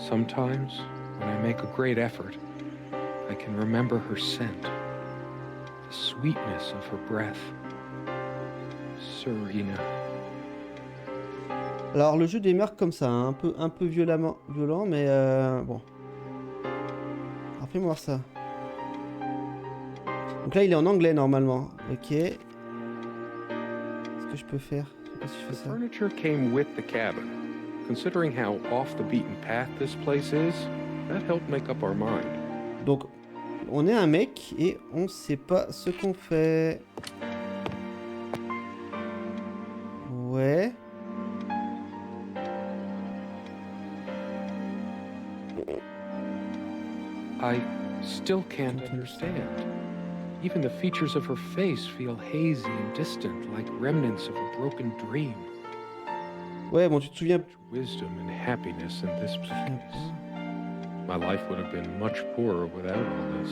Sometimes, when I make a great effort, I can remember her scent, the sweetness of her breath. Serena. Alors le jeu démarre comme ça, hein, un peu violent, mais bon. Alors fais-moi voir ça. Donc là il est en anglais normalement. Ok. Qu'est-ce que je peux faire? Je sais pas si je fais ça. The furniture came with the cabin. Considering how off the beaten path this place is, that helped make up our mind. Donc on est un mec et on sait pas ce qu'on fait. Ouais. I still can't understand. Even the features of her face feel hazy and distant, like remnants of a broken dream. Ouais, bon, tu te souviens... Wisdom and happiness in this place. My life would have been much poorer without all this.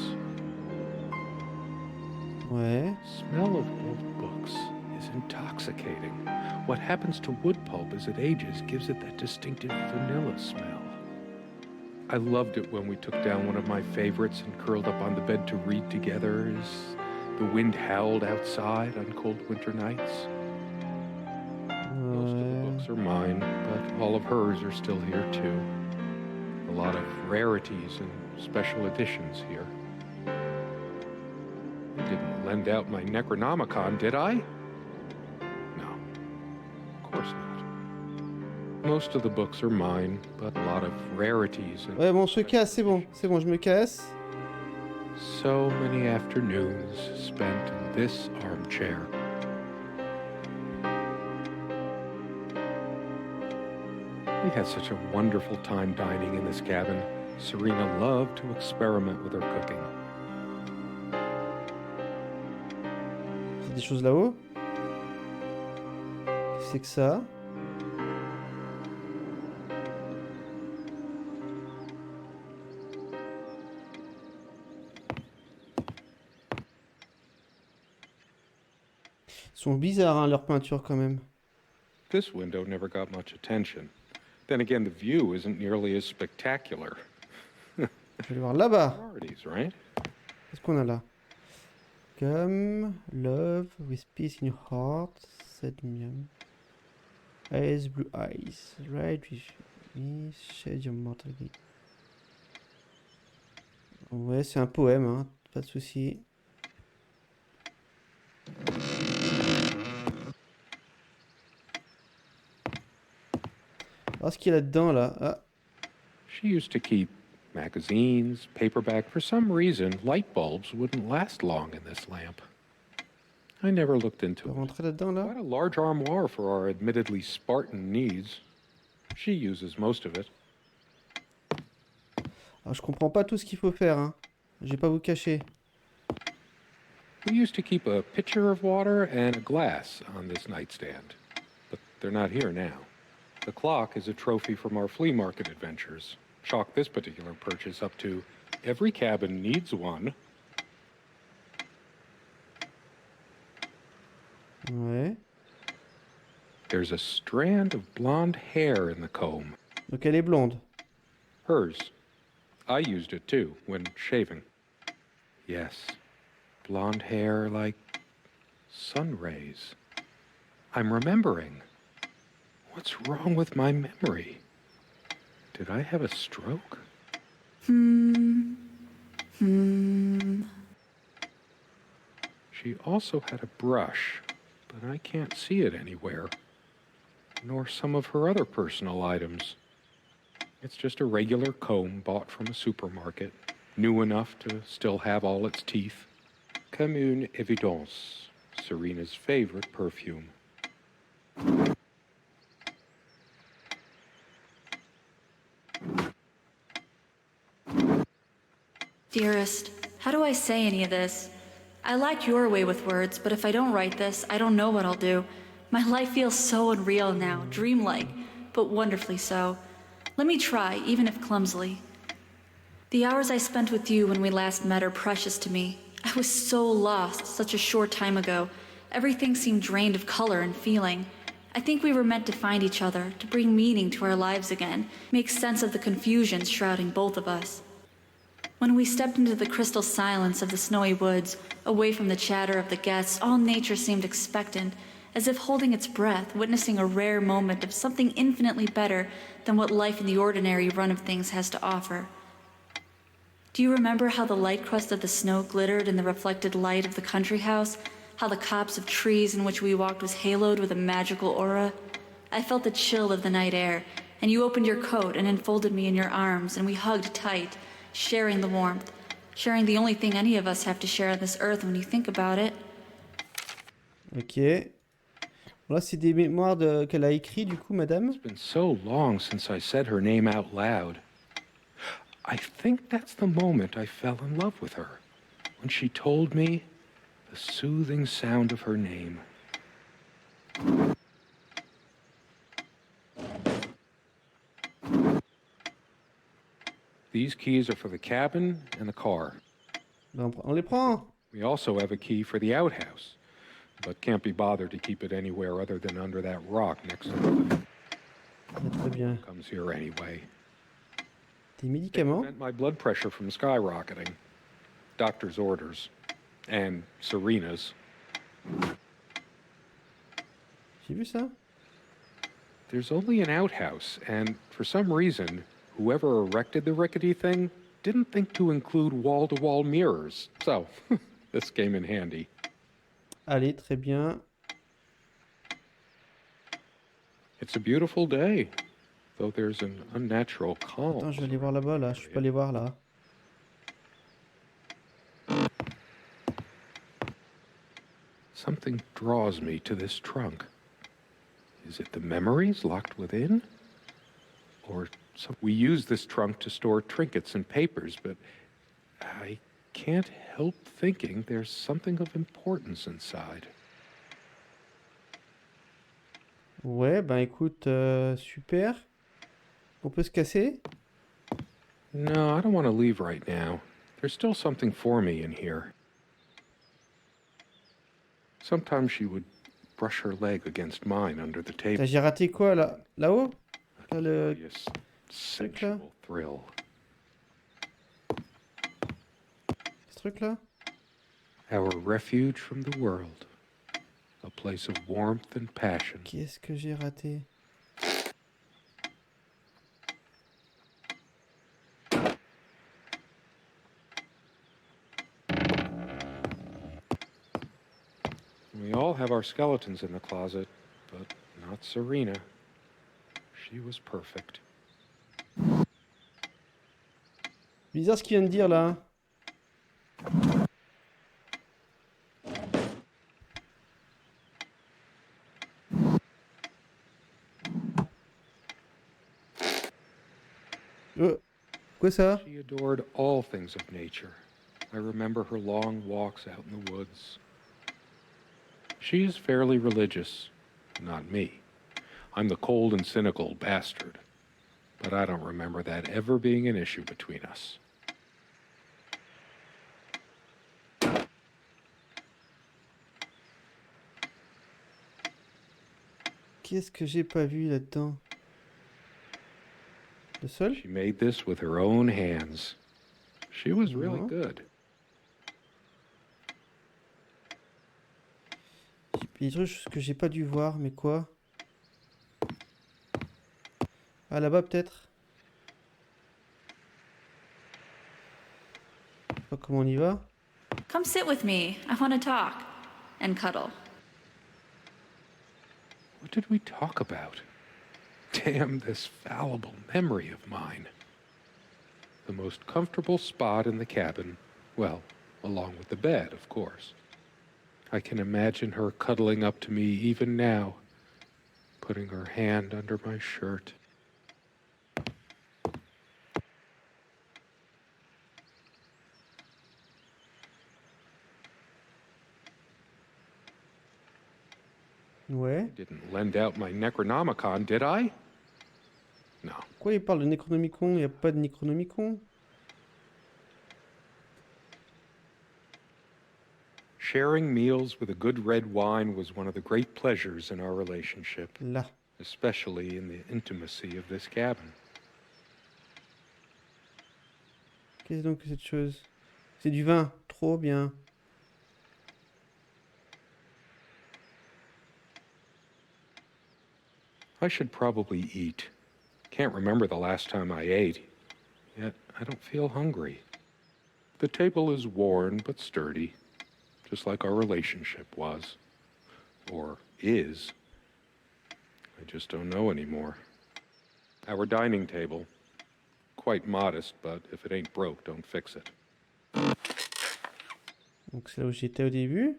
Ouais. Smell of old books is intoxicating. What happens to wood pulp as it ages gives it that distinctive vanilla smell. I loved it when we took down one of my favorites and curled up on the bed to read together as the wind howled outside on cold winter nights. Most of the books are mine, but all of hers are still here too. A lot of rarities and special editions here. I didn't lend out my Necronomicon, did I? No, of course not. Most of the books are mine, but a lot of rarities and... Ouais, bon, on se casse, c'est bon, je me casse. So many afternoons spent in this armchair. We had such a wonderful time dining in this cabin. Serena loved to experiment with her cooking. C'est des choses là-haut. Qu'est-ce que c'est que ça? Ils sont bizarres, hein, leurs peintures quand même. This window never got much attention. Then again, the view isn't nearly as spectacular. Je vais aller voir là-bas. Right? Qu'est-ce qu'on a là? Come, love, with peace in your heart, said Miam. Eyes, blue eyes, right with me, shed your mortality. Ouais, c'est un poème, hein, pas de souci. Alors, ce qu'il y a là-dedans, là? Ah. She used to keep magazines, paperback. For some reason, light bulbs wouldn't last long in this lamp. I never looked into it. Rentrer là-dedans, là? Quite a large armoire for our admittedly Spartan needs. She uses most of it. Alors, je comprends pas tout ce qu'il faut faire, hein. Je vais pas vous cacher. We used to keep a pitcher of water and a glass on this nightstand, but they're not here now. The clock is a trophy from our flea market adventures. Chalk this particular purchase up to every cabin needs one. Ouais. There's a strand of blonde hair in the comb. Donc elle est blonde. Hers. I used it too when shaving. Yes. Blonde hair like sun rays. I'm remembering. What's wrong with my memory? Did I have a stroke? She also had a brush, but I can't see it anywhere. Nor some of her other personal items. It's just a regular comb bought from a supermarket, new enough to still have all its teeth. Comme une évidence, Serena's favorite perfume. Dearest, how do I say any of this? I like your way with words, but if I don't write this, I don't know what I'll do. My life feels so unreal now, dreamlike, but wonderfully so. Let me try, even if clumsily. The hours I spent with you when we last met are precious to me. I was so lost such a short time ago. Everything seemed drained of color and feeling. I think we were meant to find each other, to bring meaning to our lives again, make sense of the confusion shrouding both of us. When we stepped into the crystal silence of the snowy woods, away from the chatter of the guests, all nature seemed expectant, as if holding its breath, witnessing a rare moment of something infinitely better than what life in the ordinary run of things has to offer. Do you remember how the light crust of the snow glittered in the reflected light of the country house? How the copse of trees in which we walked was haloed with a magical aura? I felt the chill of the night air, and you opened your coat and enfolded me in your arms, and we hugged tight, sharing the warmth, sharing the only thing any of us have to share on this earth when you think about it. Ok. Bon, là, c'est des mémoires qu'elle a écrit, du coup, madame. It's been so long since I said her name out loud. I think that's the moment I fell in love with her, when she told me the soothing sound of her name. These keys are for the cabin and the car. Ben, on les prend. We also have a key for the outhouse, but can't be bothered to keep it anywhere other than under that rock next to the Ah, très bien. comes here anyway. Des médicaments. Prevent my blood pressure from skyrocketing. Doctor's orders. And Serena's. J'ai vu ça. There's only an outhouse, and for some reason, whoever erected the rickety thing didn't think to include wall-to-wall mirrors. So, this came in handy. Allez, très bien. It's a beautiful day, though there's an unnatural calm. Attends, je vais aller voir là-bas, là. Je peux aller voir là. Something draws me to this trunk. Is it the memories locked within? Or we use this trunk to store trinkets and papers, but I can't help thinking there's something of importance inside. Ouais, ben écoute, super. On peut se casser? No, I don't want to leave right now. There's still something for me in here. Sometimes she would brush her leg against mine under the table. J'ai raté quoi là? Là-haut? Là, le... Curious, sensual thrill. Ce truc-là? Our refuge from the world. A place of warmth and passion. Qu'est-ce que j'ai raté? We all have our skeletons in the closet, but not Serena. She was perfect. Bizarre ce qu'il vient de dire là. Quoi ça? She adored all things of nature. I remember her long walks out in the woods. She is fairly religious, not me. I'm the cold and cynical bastard. But I don't remember that ever being an issue between us. Qu'est-ce que j'ai pas vu là-dedans? Le sol? She made this with her own hands. She was really good. Il y a des trucs que j'ai pas dû voir, mais quoi? Ah, là-bas peut-être? Je sais pas comment on y va. Come sit with me. I want to talk. And cuddle. What did we talk about? Damn this fallible memory of mine. The most comfortable spot in the cabin, well, along with the bed, of course. I can imagine her cuddling up to me even now, putting her hand under my shirt. Ouais. I didn't lend out my Necronomicon, did I? No. Pourquoi il parle de Necronomicon? Il n'y a pas de Necronomicon. Sharing meals with a good red wine was one of the great pleasures in our relationship, Là. especially in the intimacy of this cabin. Qu'est-ce donc que cette chose? C'est du vin. Trop bien. I should probably eat. Can't remember the last time I ate, yet I don't feel hungry. The table is worn but sturdy, just like our relationship was. Or is. I just don't know anymore. Our dining table. Quite modest, but if it ain't broke, don't fix it. Donc c'est là où j'étais au début.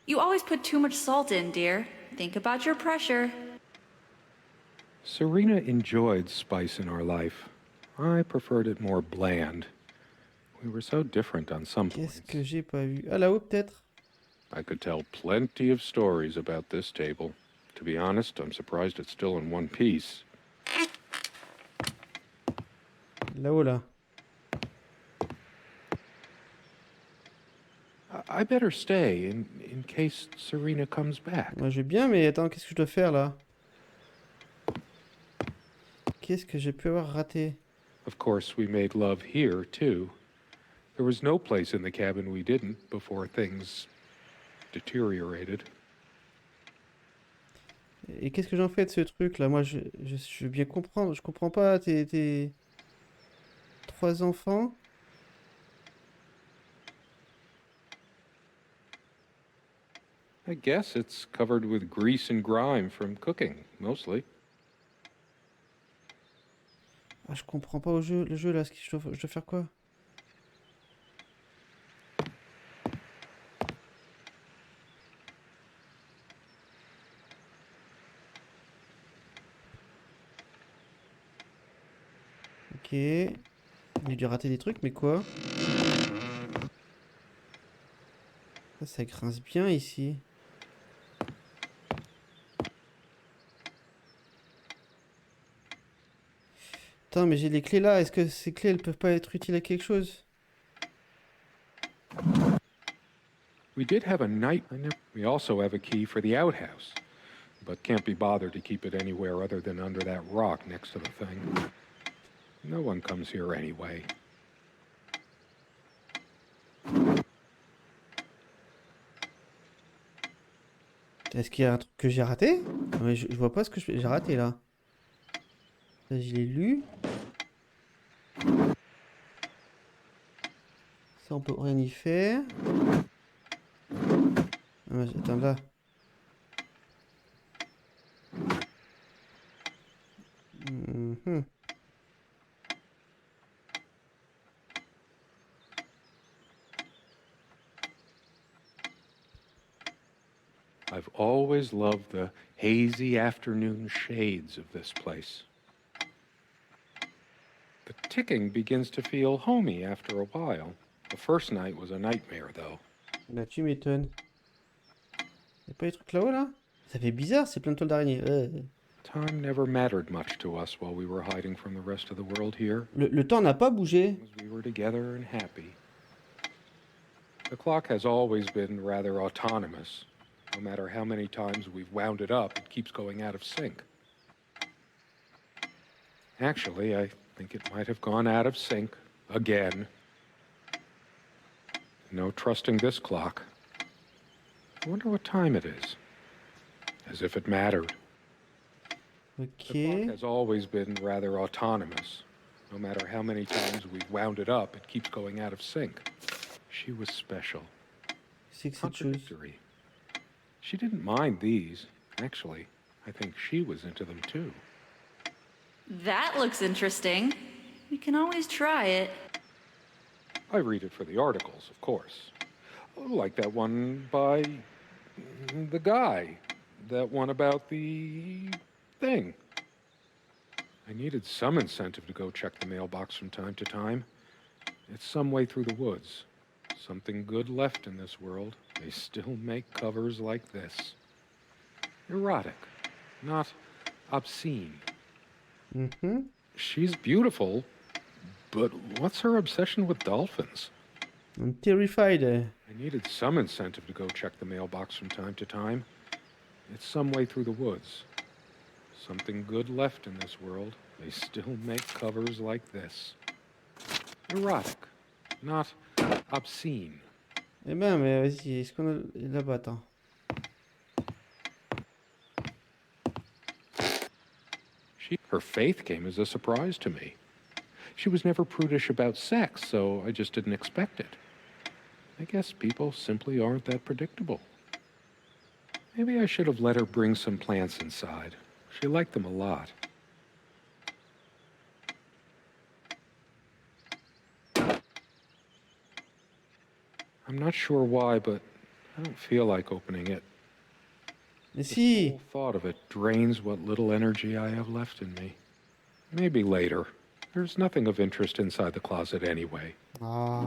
You always put too much salt in, dear. Think about your pressure. Serena enjoyed spice in our life. I preferred it more bland. We were so different on some Qu'est-ce points. que j'ai pas vu? Ah, là-haut, peut-être? I could tell plenty of stories about this table. To be honest, I'm surprised it's still in one piece. Là-haut, là. I better stay in case Serena comes back. Moi, je vais bien, mais attends, qu'est-ce que je dois faire, là? Qu'est-ce que j'ai pu avoir raté? Of course, we made love here, too. There was no place in the cabin we didn't before things deteriorated. Et qu'est-ce que j'en fais de ce truc-là? Moi, je veux bien comprendre. Je comprends pas tes 3 enfants. I guess it's covered with grease and grime from cooking, mostly. Ah, je comprends pas le jeu, là. Je dois faire quoi? Ok. J'ai dû rater des trucs, mais quoi? Ça grince bien ici. Attends, mais j'ai les clés là. Est-ce que ces clés, elles peuvent pas être utiles à quelque chose? We did have a night. We also have a key for the outhouse, but can't be bothered to keep it anywhere other than under that rock next to the thing. No one comes here anyway. Est-ce qu'il y a un truc que j'ai raté? Ouais, je vois pas ce que j'ai raté là. Ça, je l'ai lu. Ça, on peut rien y faire. Ah, attends, là. Mhm. I've always loved the hazy afternoon shades of this place. The ticking begins to feel homey after a while. The first night was a nightmare, though. Là, tu m'étonnes. Y'a pas des trucs là-haut là? Ça fait bizarre, c'est plein de toiles d'araignée. Time never mattered much to us while we were hiding from the rest of the world here. Le temps n'a pas bougé. As we were together and happy. The clock has always been rather autonomous. No matter how many times we've wound it up, it keeps going out of sync. Actually, I think it might have gone out of sync again. No trusting this clock. I wonder what time it is. As if it mattered. The clock Ok. has always been rather autonomous. No matter how many times we've wound it up, it keeps going out of sync. She was special. C'est que cette chose. Contradictory. She didn't mind these. Actually, I think she was into them too. That looks interesting. We can always try it. I read it for the articles, of course. Like that one by the guy. That one about the thing. I needed some incentive to go check the mailbox from time to time. It's some way through the woods. Something good left in this world. They still make covers like this. Erotic, not obscene. Mhm. She's beautiful, but what's her obsession with dolphins? I'm terrified. I needed some incentive to go check the mailbox from time to time. It's some way through the woods. Something good left in this world. They still make covers like this. Erotic, not obscene. Eh ben, mais vas-y, est-ce qu'on a là-bas, attends. Her faith came as a surprise to me. She was never prudish about sex, so I just didn't expect it. I guess people simply aren't that predictable. Maybe I should have let her bring some plants inside. She liked them a lot. I'm not sure why, but I don't feel like opening it. Mais The si! whole thought of it drains what little energy I have left in me. Maybe later. There's nothing of interest inside the closet anyway. Ah.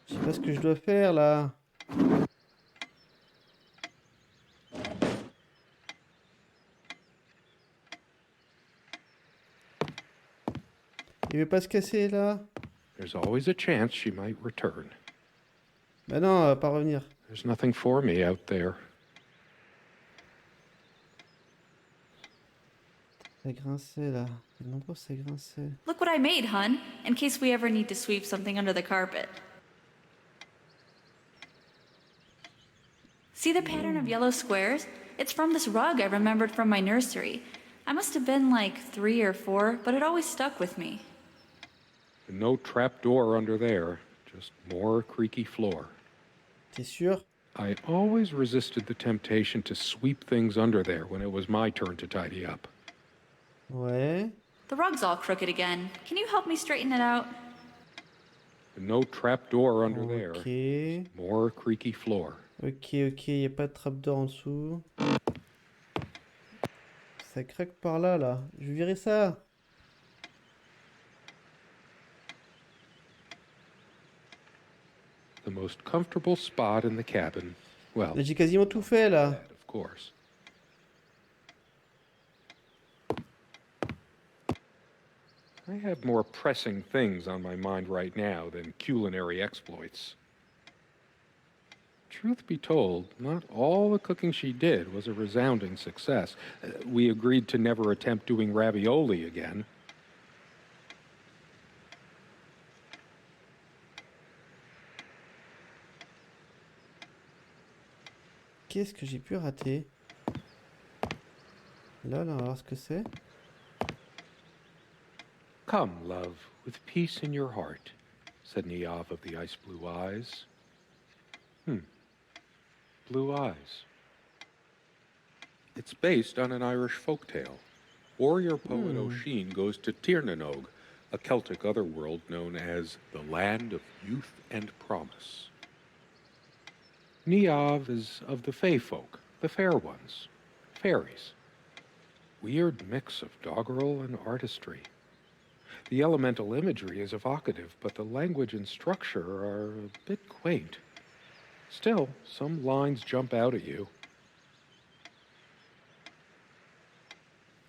Je sais pas ce que je dois faire là. Il veut pas se casser là? There's always a chance she might return. Bah non, elle va pas revenir. There's nothing for me out there. Ça grinçait là. De nombreux ça grinçait. Look what I made, hun, in case we ever need to sweep something under the carpet. See the pattern of yellow squares? It's from this rug I remembered from my nursery. I must have been like 3 or 4, but it always stuck with me. No trap door under there, just more creaky floor. T'es sûr? I always resisted the temptation to sweep things under there when it was my turn to tidy up. Ouais. The rug's all crooked again. Can you help me straighten it out? No trap door under there, Ok. more creaky floor. Ok, ok, y a pas de trapdoor en dessous. Ça craque par là, là. Je vais virer ça. The most comfortable spot in the cabin. Well, J'ai quasiment tout fait, là. that, of course. I have more pressing things on my mind right now than culinary exploits. Truth be told, not all the cooking she did was a resounding success. We agreed to never attempt doing ravioli again. Qu'est-ce que j'ai pu rater? Là, on va voir ce que c'est. Come, love, with peace in your heart, said Niamh of the ice blue eyes. Blue eyes. It's based on an Irish folktale. Warrior poet Oisin goes to Tirnanog, a Celtic otherworld known as the Land of Youth and Promise. Niamh is of the Fey folk, the fair ones, fairies. Weird mix of doggerel and artistry. The elemental imagery is evocative, but the language and structure are a bit quaint. Still, some lines jump out at you.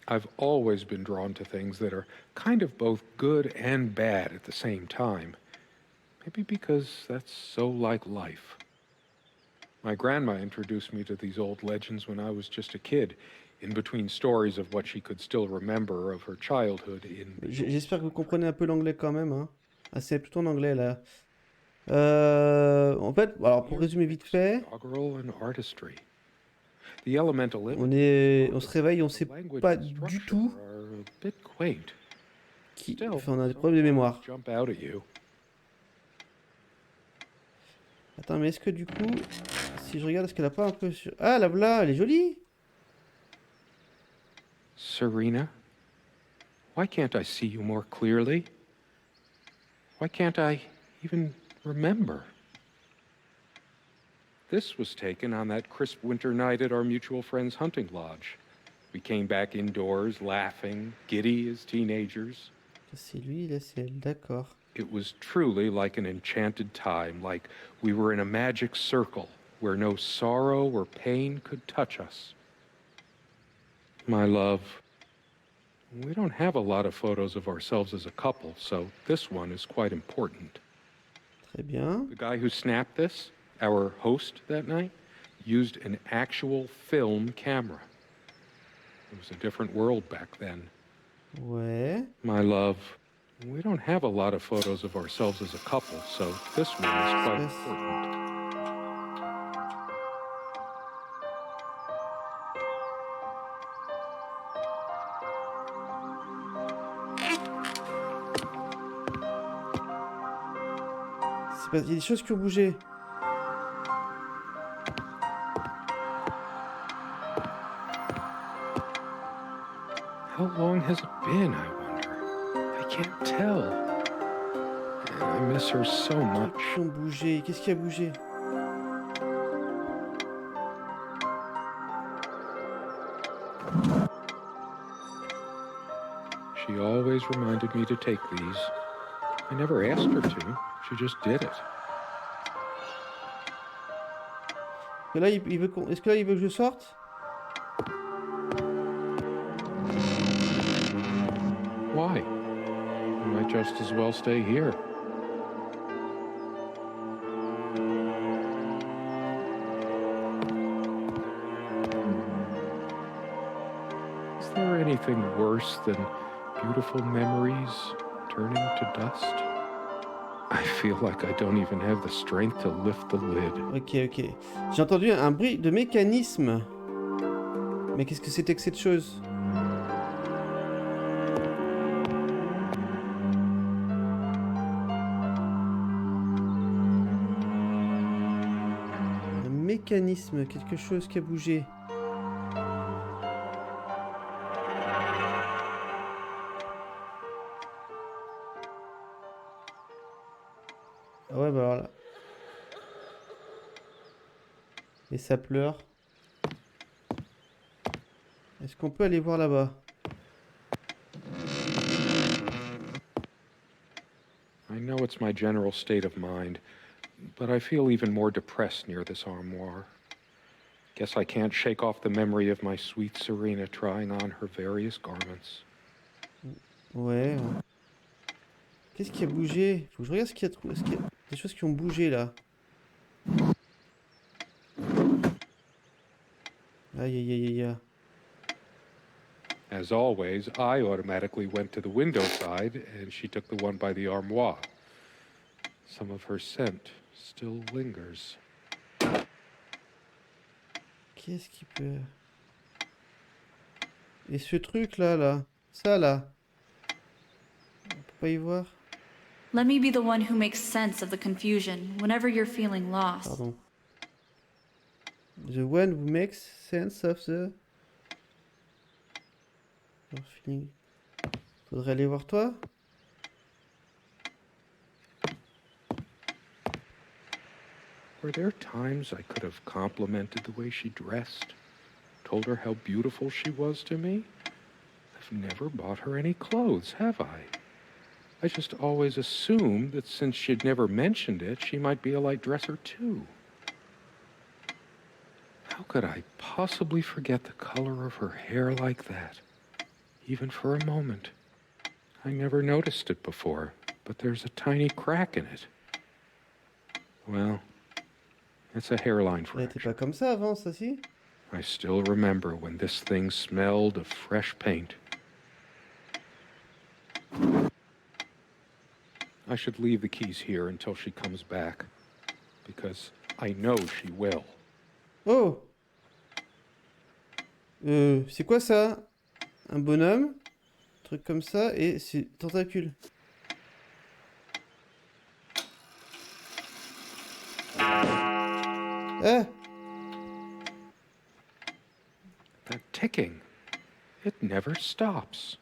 I've always been drawn to things that are kind of both good and bad at the same time. Maybe because that's so like life. My grandma introduced me to these old legends when I was just a kid, in between stories of what she could still remember of her childhood in... J'espère que vous comprenez un peu l'anglais quand même, hein. Ah, c'est plutôt en anglais, là. En fait, alors pour résumer vite fait, on se réveille, on sait pas du tout qui... Enfin, on a des problèmes de mémoire. Attends, mais est-ce que du coup, si je regarde, est-ce qu'elle a pas un peu sur... Ah, la voilà, elle est jolie! Serena, why can't I see you more clearly? Why can't I even remember? This was taken on that crisp winter night at our mutual friend's hunting lodge. We came back indoors, laughing, giddy as teenagers. C'est lui, là, c'est elle, d'accord. It was truly like an enchanted time, like we were in a magic circle where no sorrow or pain could touch us. My love, We don't have a lot of photos of ourselves as a couple, so this one is quite important. Très bien. The guy who snapped this, our host that night, used an actual film camera. It was a different world back then. Ouais. My love, we don't have a lot of photos of ourselves as a couple, so this one is quite Yes. important. Il y a des choses qui ont bougé. How long has it been, I wonder? I can't tell. And I miss her so much. Qui ont bougé. Qu'est-ce qui a bougé? She always reminded me to take these. I never asked her to. She just did it. Et là, il veut est-ce que là, il veut que je sorte? Why? You might just as well stay here. Is there anything worse than beautiful memories turning to dust? I feel like I don't even have the strength to lift the lid. Ok, ok. J'ai entendu un bruit de mécanisme. Mais qu'est-ce que c'était que cette chose? Un mécanisme, quelque chose qui a bougé. Ah ouais, bah alors là. Et ça pleure. Est-ce qu'on peut aller voir là-bas? I know it's my general state of mind, but I feel even more depressed near this armoire. Guess I can't shake off the memory of my sweet Serena trying on her various garments. Ouais. Qu'est-ce qui a bougé? Faut que je regarde ce qu'il y a, est-ce qu'il y a des choses qui ont bougé là. Aïe aïe aïe aïe. As always, I automatically went to the window side, and she took the one by the armoire. Some of her scent still lingers. Qu'est-ce qui peut... Et ce truc là, ça là. On peut pas y voir. Let me be the one who makes sense of the confusion whenever you're feeling lost. Pardon. The one who makes sense of the... feeling. Faudrait aller voir toi. Were there times I could have complimented the way she dressed? Told her how beautiful she was to me? I've never bought her any clothes, have I? I just always assumed that since she'd never mentioned it, she might be a light dresser too. How could I possibly forget the color of her hair like that? Even for a moment. I never noticed it before, but there's a tiny crack in it. Well, it's a hairline Elle était fracture. pas comme ça avant, ça si? I still remember when this thing smelled of fresh paint. I should leave the keys here until she comes back, because I know she will. Oh! C'est quoi ça? Un bonhomme? Un truc comme ça, et c'est tentacule. Ah! That ticking, it never stops.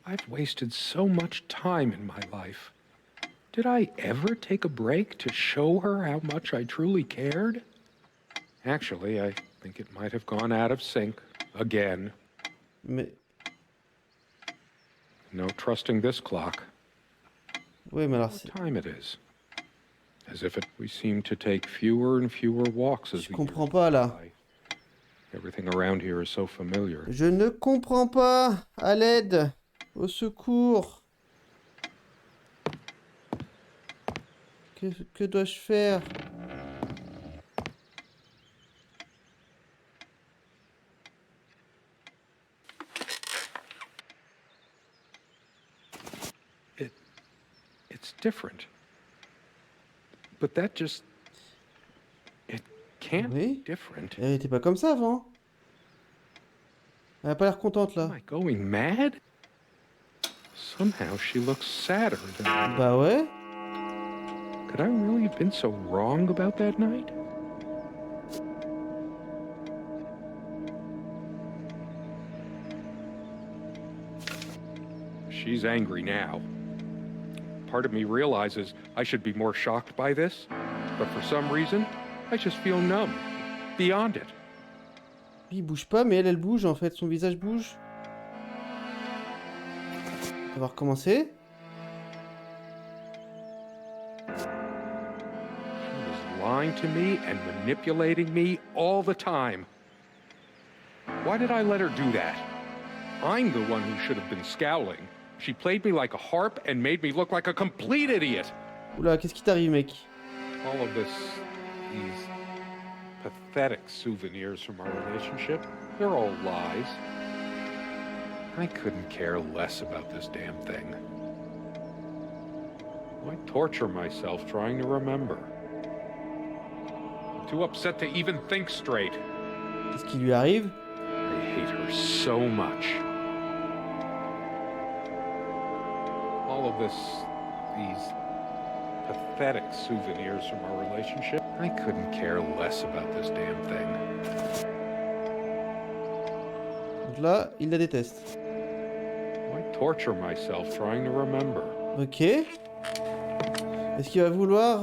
I've wasted so much time in my life. Did I ever take a break to show her how much I truly cared? Actually, I think it might have gone out of sync again. Mais... No trusting this clock. Ouais, mais alors What c'est... time it is? As if we seem to take fewer and fewer walks as Je the comprends years pas go là. by. Everything around here is so familiar. Je ne comprends pas. À l'aide. Au secours. Que dois-je faire? It's different. But that just... It can't Oui. be different. Elle était pas comme ça avant. Elle a pas l'air contente là. Am I going mad? Somehow she looks sadder than... Bah ouais. Could I really have been so wrong about that night? She's angry now. Part of me realizes I should be more shocked by this, but for some reason, I just feel numb, beyond it. Lui, il bouge pas, mais elle bouge en fait. Son visage bouge. On va recommencer. She was lying to me and manipulating me all the time. Why did I let her do that? I'm the one who should have been scowling. She played me like a harp and made me look like a complete idiot. Oula, qu'est-ce qui t'arrive, mec? All of these pathetic souvenirs from our relationship, they're all lies. I couldn't care less about this damn thing. Why torture myself trying to remember? I'm too upset to even think straight. Qu'est-ce qui lui arrive? I hate her so much. All of these pathetic souvenirs from our relationship, I couldn't care less about this damn thing. Donc là, il la déteste. Why torture myself trying to remember? Ok. Est-ce qu'il va vouloir...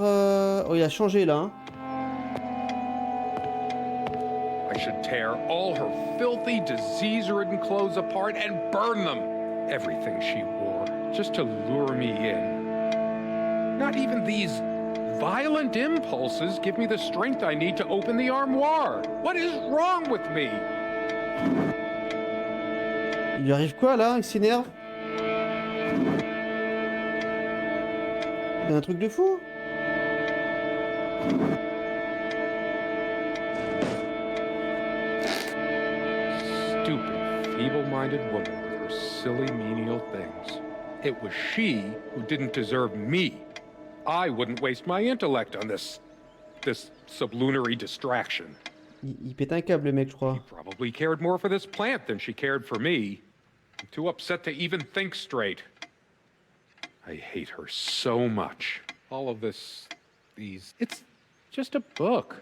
Oh, il a changé là. Hein. I should tear all her filthy, disease-ridden clothes apart and burn them. Everything she wore, just to lure me in. Not even these violent impulses give me the strength I need to open the armoire. What is wrong with me? Il lui arrive quoi là? Il s'énerve? Il a un truc de fou? Stupid, feeble-minded woman with her silly, menial things. It was she who didn't deserve me. I wouldn't waste my intellect on this sublunary distraction. Il pète un câble, le mec, je crois. She probably cared more for this plant than she cared for me. I'm too upset to even think straight. I hate her so much. All of it's just a book.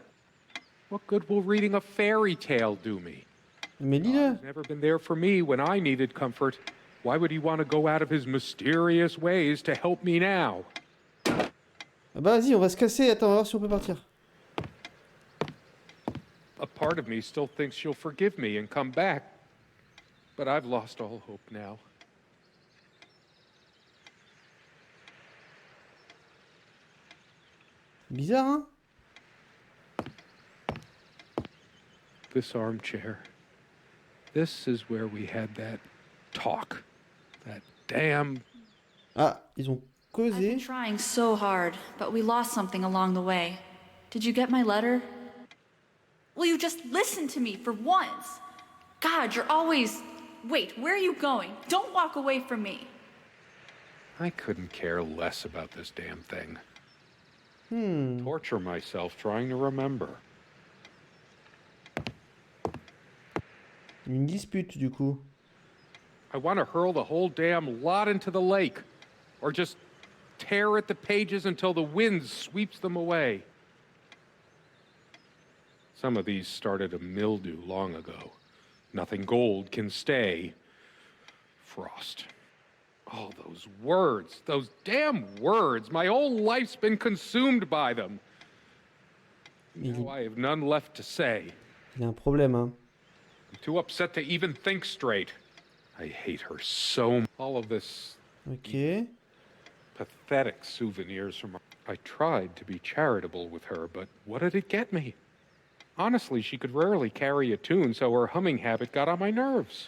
What good will reading a fairy tale do me? Mais lis-le. He's never been there for me when I needed comfort. Why would he want to go out of his mysterious ways to help me now? Ah bah vas-y, on va se casser. Attends, on va voir si on peut partir. A part of me still thinks she'll forgive me and come back. But I've lost all hope now. Bizarre, hein? This armchair. This is where we had that talk. That damn... Ah, ils ont I've been causé. trying so hard, but we lost something along the way. Did you get my letter? Will you just listen to me for once? God, you're always... Wait, where are you going? Don't walk away from me. I couldn't care less about this damn thing. Torture myself trying to remember. Une dispute, du coup. I want to hurl the whole damn lot into the lake. Or just tear at the pages until the wind sweeps them away. Some of these started a mildew long ago. Nothing gold can stay. Frost. All those words, those damn words. My whole life's been consumed by them. Now I have none left to say. Il a un problème, hein. I'm too upset to even think straight. I hate her so much. All of this Ok. pathetic souvenirs from... I tried to be charitable with her, but what did it get me? Honestly, she could rarely carry a tune, so her humming habit got on my nerves.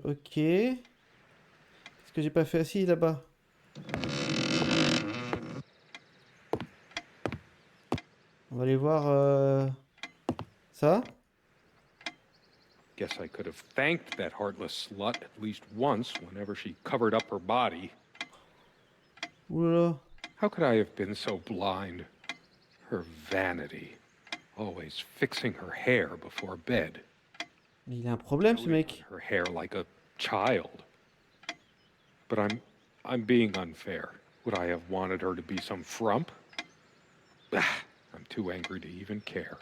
Ok. Qu'est-ce que j'ai pas fait? Si, là-bas. On va aller voir ça. Guess I could have thanked that heartless slut at least once whenever she covered up her body. Ouh là là. How could I have been so blind? Her vanity. Always fixing her hair before bed. Mais il a un problème, ce Doting mec. on her hair like a child. But I'm being unfair. Would I have wanted her to be some frump? I'm too angry to even care.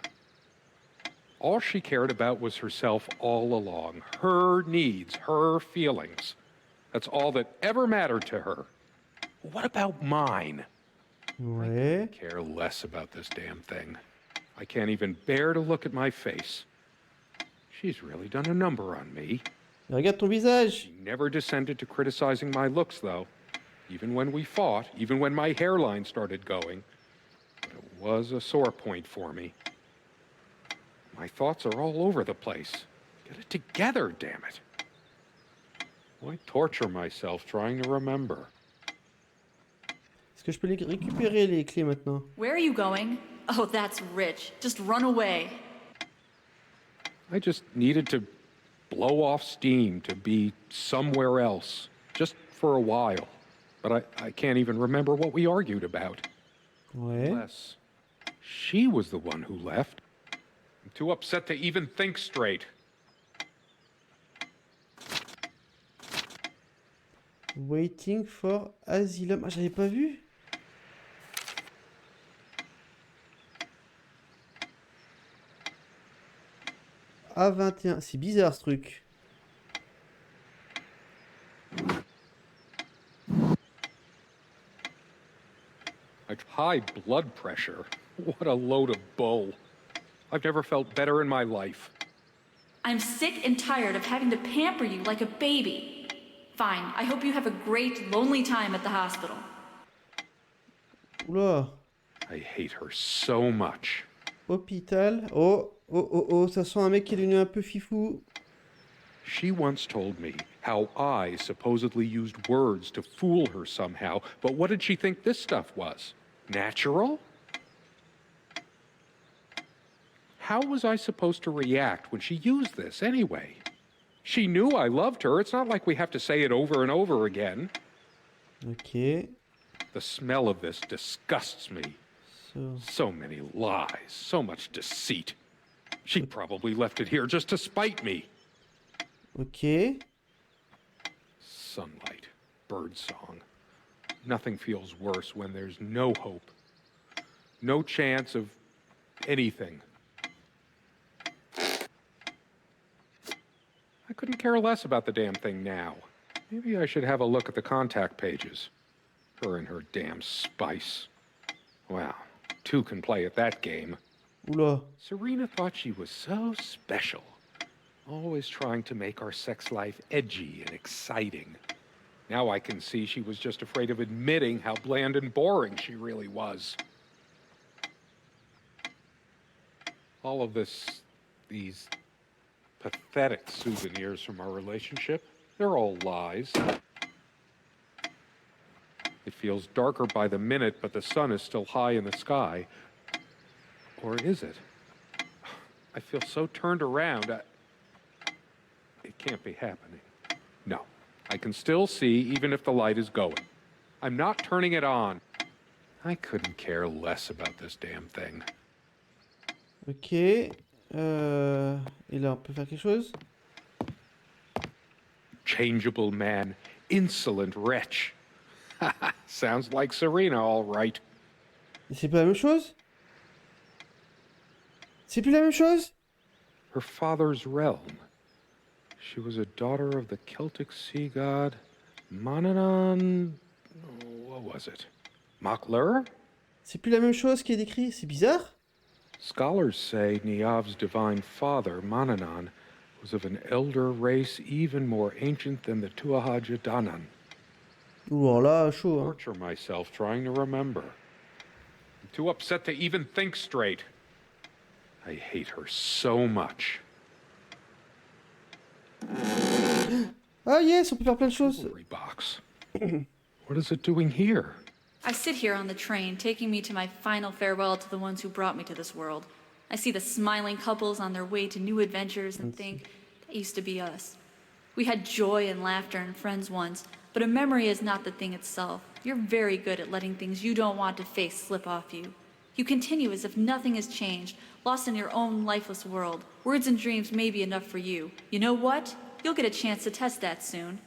All she cared about was herself all along. Her needs, her feelings. That's all that ever mattered to her. What about mine? Ouais. I care less about this damn thing. I can't even bear to look at my face. She's really done a number on me. Regarde ton visage. She never descended to criticizing my looks, though. Even when we fought, even when my hairline started going. But it was a sore point for me. My thoughts are all over the place. Get it together, damn it. Why torture myself trying to remember? Est-ce que je peux récupérer les clés maintenant? Where are you going? Oh, that's rich. Just run away. I just needed to blow off steam, to be somewhere else, just for a while. But I can't even remember what we argued about. Ouais. Unless she was the one who left. I'm too upset to even think straight. Waiting for Asylum. Ah, j'avais pas vu. A21. C'est bizarre ce truc. I've high blood pressure. What a load of bull. I've never felt better in my life. I'm sick and tired of having to pamper you like a baby. Fine, I hope you have a great, lonely time at the hospital. Oula. I hate her so much. Hôpital. Oh, oh, oh, oh. Ça sent un mec qui est devenu un peu fifou. She once told me how I supposedly used words to fool her somehow, but what did she think this stuff was? Natural? How was I supposed to react when she used this anyway? She knew I loved her. It's not like we have to say it over and over again. Ok. The smell of this disgusts me. So many lies, so much deceit. She probably left it here just to spite me. Ok. Sunlight, birdsong. Nothing feels worse when there's no hope. No chance of anything. I couldn't care less about the damn thing now. Maybe I should have a look at the contact pages. Her and her damn spice. Wow, two can play at that game. Oula. Serena thought she was so special. Always trying to make our sex life edgy and exciting. Now I can see she was just afraid of admitting how bland and boring she really was. All of these pathetic souvenirs from our relationship, they're all lies. It feels darker by the minute, but the sun is still high in the sky. Or is it? I feel so turned around. It can't be happening. No, I can still see even if the light is going. I'm not turning it on. I couldn't care less about this damn thing. Ok. Et là, on peut faire quelque chose? Changeable man, insolent wretch. Sounds like Serena, all right. Et c'est pas la même chose? C'est plus la même chose? Her father's realm. She was a daughter of the Celtic sea god Manannán. What was it? Maclur? C'est plus la même chose qui est décrit? C'est bizarre? Scholars say Niamh's divine father, Manannán, was of an elder race even more ancient than the Tuatha Danann. Ouh, alors là, chaud, hein. Torture myself trying to remember. I'm too upset to even think straight. I hate her so much. Ah yes, on peut faire plein de choses. Jewelry box. What is it doing here? I sit here on the train, taking me to my final farewell to the ones who brought me to this world. I see the smiling couples on their way to new adventures and think, that used to be us. We had joy and laughter and friends once, but a memory is not the thing itself. You're very good at letting things you don't want to face slip off you. You continue as if nothing has changed, lost in your own lifeless world. Words and dreams may be enough for you. You know what? You'll get a chance to test that soon.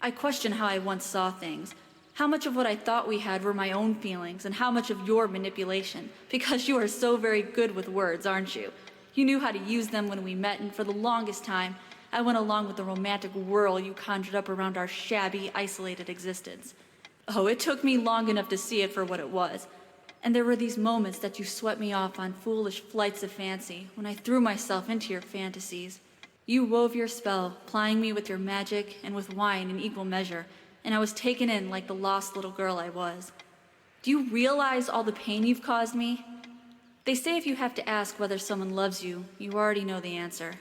I question how I once saw things. How much of what I thought we had were my own feelings, and how much of your manipulation. Because you are so very good with words, aren't you? You knew how to use them when we met, and for the longest time, I went along with the romantic whirl you conjured up around our shabby, isolated existence. Oh, it took me long enough to see it for what it was. And there were these moments that you swept me off on foolish flights of fancy, when I threw myself into your fantasies. You wove your spell, plying me with your magic and with wine in equal measure, and I was taken in like the lost little girl I was. Do you realize all the pain you've caused me? They say if you have to ask whether someone loves you, you already know the answer.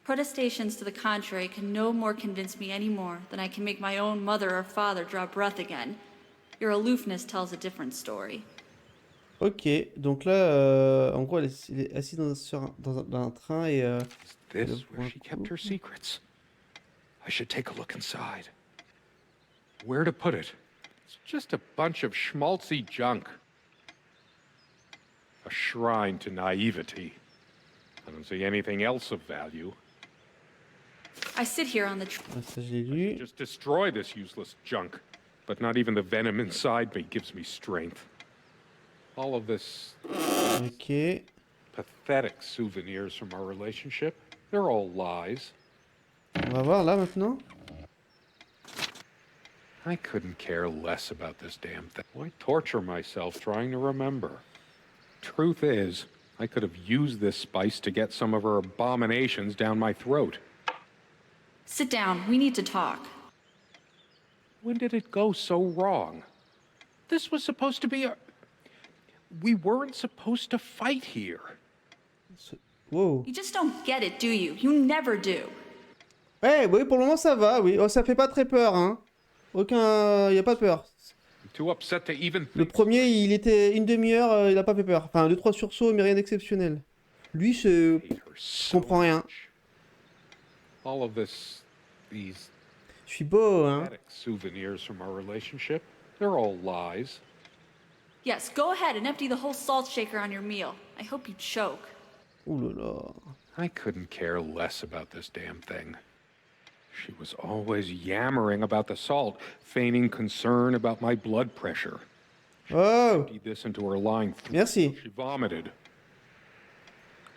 Protestations to the contrary can no more convince me any more than I can make my own mother or father draw breath again. Your aloofness tells a different story. Ok, donc là, en gros, elle est assise dans un train et... Is this where she kept her secrets? I should take a look inside. Where to put it? It's just a bunch of schmaltzy junk. A shrine to naivety. I don't see anything else of value. I sit here on the Ah, ça, je l'ai lu. Just destroy this useless junk. But not even the venom inside me gives me strength. All of this Ok. pathetic souvenirs from our relationship, they're all lies. On va voir là maintenant. I couldn't care less about this damn thing. Why torture myself trying to remember? Truth is, I could have used this spice to get some of her abominations down my throat. Sit down. We need to talk. When did it go so wrong? This was supposed to be a... We weren't supposed to fight here. Wow. You just don't get it, do you? You never do. Ouais, oui, pour le moment ça va, oui. Oh, ça fait pas très peur, hein. Aucun... Y a pas de peur. I'm too upset to even Le think. premier, il était une demi-heure, il a pas fait peur. Enfin, 2-3 sursauts, mais rien d'exceptionnel. Lui, je I hate her so comprends rien. much. All of these Je suis beau, hein. pathetic souvenirs from our relationship, they're all lies. Yes, go ahead and empty the whole salt shaker on your meal. I hope you choke. Ouh là là. I couldn't care less about this damn thing. She was always yammering about the salt, feigning concern about my blood pressure. Oh, Emptied this into her lying throat. merci. She vomited.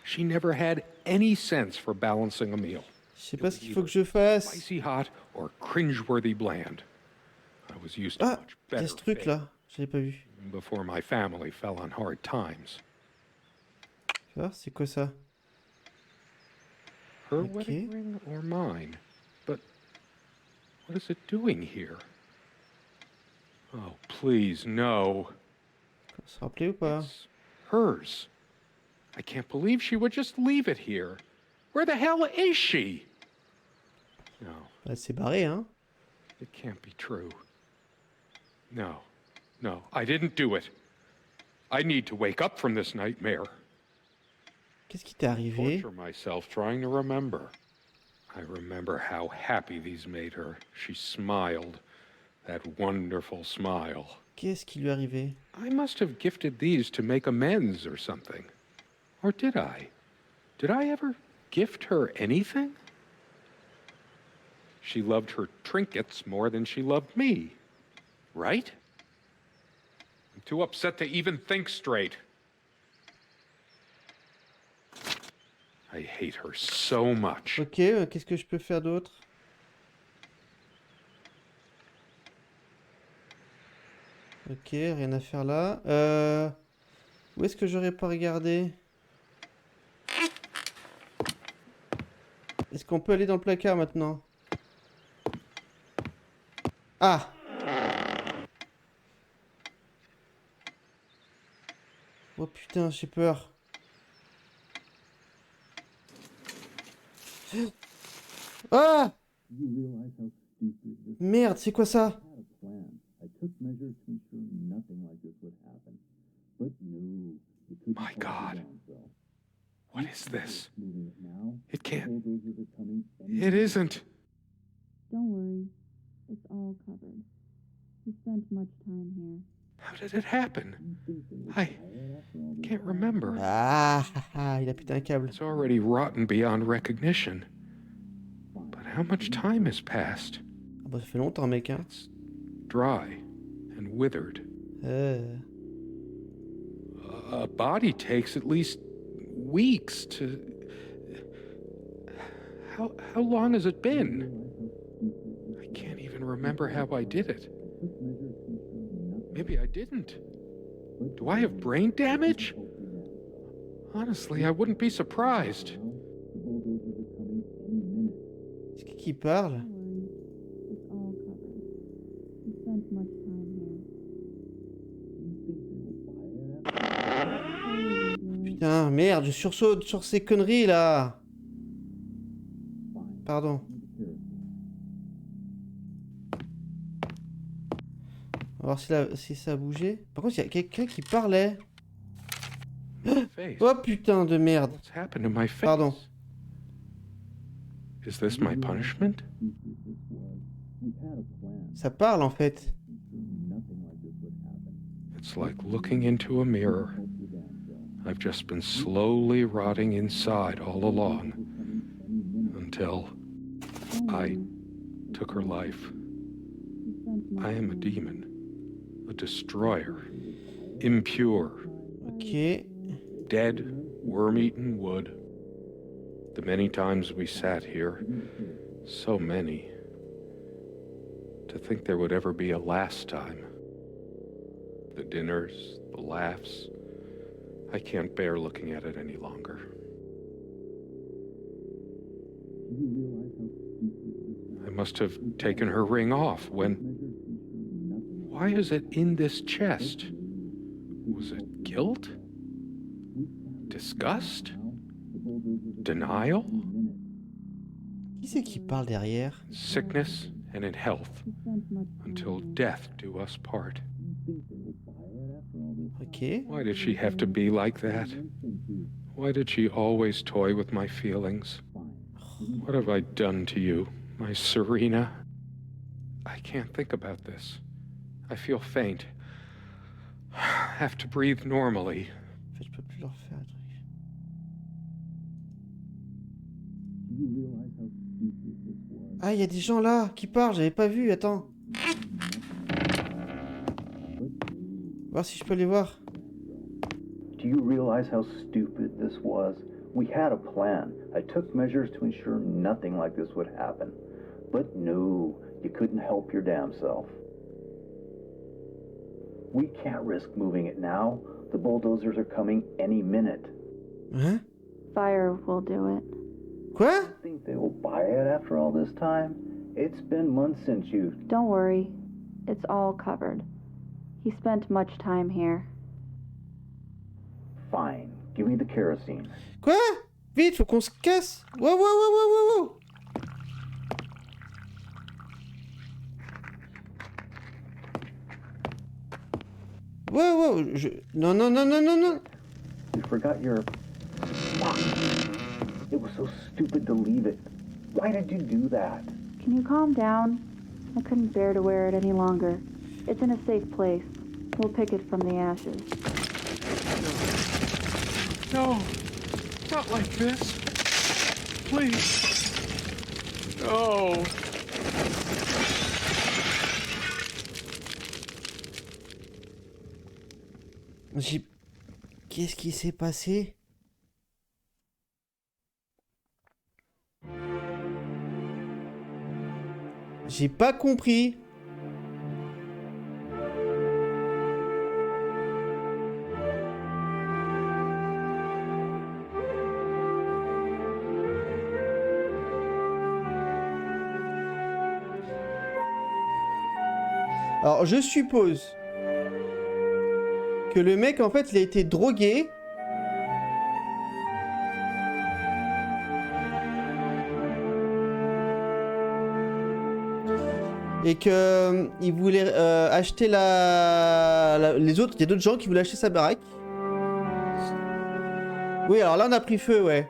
She never had any sense for balancing a meal. Je sais pas ce qu'il faut que je fasse. Spicy hot or cringeworthy bland. I was used to Ah, much il y better a ce truc fate là. Je l'avais pas vu. before my family fell on hard times. Tu vois, c'est quoi ça? Her Okay. wedding ring or mine? But what is it doing here? Oh, please, no. On se rappelait ou pas? It's hers. I can't believe she would just leave it here. Where the hell is she? No, Elle s'est barrée, hein? it can't be true. No, I didn't do it. I need to wake up from this nightmare. Qu'est-ce qui t'est arrivé? Torture myself trying to remember. I remember how happy these made her. She smiled. That wonderful smile. Qu'est-ce qui lui est arrivé? I must have gifted these to make amends or something. Or did I? Did I ever gift her anything? She loved her trinkets more than she loved me. Right? I'm too upset to even think straight. I hate her so much. Ok, qu'est-ce que je peux faire d'autre? Ok, rien à faire là. Où est-ce que j'aurais pas regardé? Est-ce qu'on peut aller dans le placard maintenant? Ah! Oh putain, j'ai peur. Ah! Merde, c'est quoi ça? My God. What is this? It can't. It isn't. Don't worry. It's all covered. He spent much time here. How did it happen? I can't remember. Ah, il a pété un câble. It's already rotten beyond recognition. But how much time has passed? Ah bah ça fait longtemps, mec, hein. It's dry and withered. A body takes at least weeks to... How long has it been? I can't even remember how I did it. Maybe I didn't. Do I have brain damage? Honestly, I wouldn't be surprised. C'est qui parle? It's all covered. He spent much time here. Putain, merde, je sursaute sur ces conneries là. Pardon. On va voir si ça a bougé. Par contre, il y a quelqu'un qui parlait. Face. Oh putain de merde. What's happened to my face? Pardon. Is this my punishment? Ça parle en fait. It's like looking into a mirror. I've just been slowly rotting inside all along. Until I took her life. I am a demon. A destroyer. Impure. Ok. Dead, worm-eaten wood. The many times we sat here. So many. To think there would ever be a last time. The dinners, the laughs. I can't bear looking at it any longer. I must have taken her ring off when... Why is it in this chest? Was it guilt? Disgust? Denial? Qui c'est qui parle derrière? Sickness and in health, until death do us part. Ok. Why did she have to be like that? Why did she always toy with my feelings? What have I done to you, my Serena? I can't think about this. I feel faint. Have to breathe normally. En fait, je peux plus leur faire un truc. Ah, il y a des gens là qui parlent, j'avais pas vu, attends. Voir si je peux les voir. Do you realize how stupid this was? We had a plan. I took measures to ensure nothing like this would happen. But no, you couldn't help your damn self. We can't risk moving it now. The bulldozers are coming any minute. Hein? Fire will do it. Quoi? Think they will buy it after all this time? It's been months since you... Don't worry. It's all covered. He spent much time here. Fine. Give me the kerosene. Quoi? Vite, faut qu'on se casse. Wow, wow, wow, wow, wow, wow. Wow, wow, Non, non, non, non, non, non. You forgot your... Fuck. It was so stupid to leave it. Why did you do that? Can you calm down? I couldn't bear to wear it any longer. It's in a safe place. We'll pick it from the ashes. No, not like this. Please. No. Qu'est-ce qui s'est passé? J'ai pas compris. Alors, je suppose que le mec, en fait, il a été drogué. Et que il voulait acheter les autres. Il y a d'autres gens qui voulaient acheter sa baraque. Oui, alors là, on a pris feu, ouais.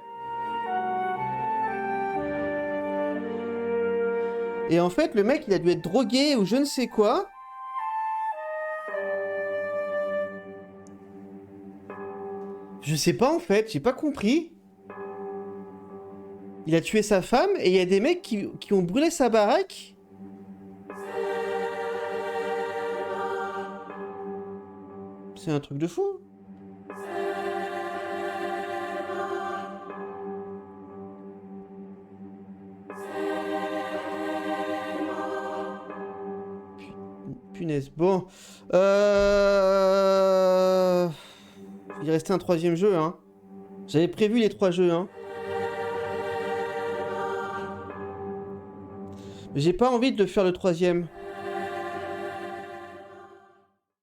Et en fait, le mec, il a dû être drogué ou je ne sais quoi. Je sais pas, en fait. J'ai pas compris. Il a tué sa femme et il y a des mecs qui ont brûlé sa baraque. C'est un truc de fou. Punaise. Bon. Il restait un troisième jeu, hein. J'avais prévu les 3 jeux, hein. Mais j'ai pas envie de faire le troisième.